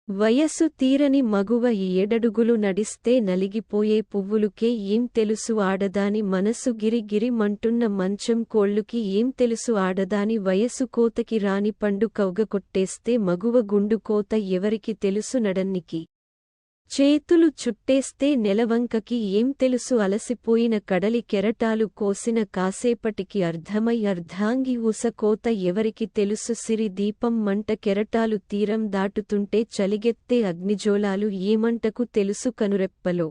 వయసు తీరని మగువ ఏడడుగులు నడిస్తే నలిగిపోయే పువ్వులుకే ఏం తెలుసు ఆడదాని మనసు గిరి మంటున్న మంచం కోళ్ళుకి ఏం తెలుసు ఆడదాని వయసు కోతకి రాని పండు కౌగకొట్టేస్తే మగువ గుండు కోత ఎవరికి తెలుసు నడన్నికి చేతులు చుట్టేస్తే నెలవంకకి ఏం తెలుసు అలసిపోయిన కడలి కెరటాలు కోసిన కాసేపటికి అర్ధమై అర్ధాంగి ఊసకోత ఎవరికి తెలుసు సిరి దీపం మంట కెరటాలు తీరం దాటుతుంటే చలిగెత్తే అగ్నిజోలాలు ఏమంటకు తెలుసు కనురెప్పలో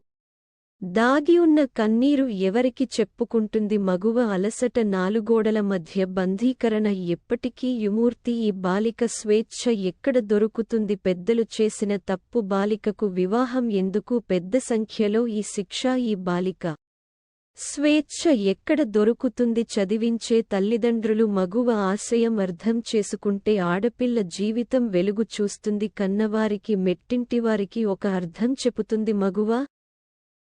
దాగి ఉన్న కన్నీరు ఎవరికి చెప్పుకుంటుంది మగువ అలసట నాలుగోడల మధ్య బంధీకరణ ఎప్పటికీ యుమూర్తి ఈ బాలిక స్వేచ్ఛ ఎక్కడ దొరుకుతుంది పెద్దలు చేసిన తప్పు బాలికకు వివాహం ఎందుకు పెద్ద సంఖ్యలో ఈ శిక్ష ఈ బాలిక స్వేచ్ఛ ఎక్కడ దొరుకుతుంది చదివించే తల్లిదండ్రులు మగువ ఆశయం అర్థం చేసుకుంటే ఆడపిల్ల జీవితం వెలుగు చూస్తుంది కన్నవారికి మెట్టింటివారికి ఒక అర్థం చెపుతుంది మగువ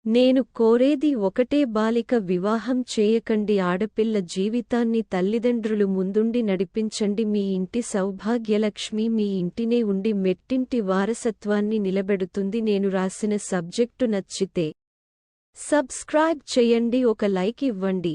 నేను కోరేది ఒకటే బాలిక వివాహం చేయకండి ఆడపిల్ల జీవితాన్ని తల్లిదండ్రులు ముందుండి నడిపించండి మీ ఇంటి సౌభాగ్యలక్ష్మి మీ ఇంటినే ఉండి మెట్టింటి వారసత్వాన్ని నిలబెడుతుంది నేను రాసిన సబ్జెక్టు నచ్చితే సబ్స్క్రైబ్ చేయండి ఒక లైక్ ఇవ్వండి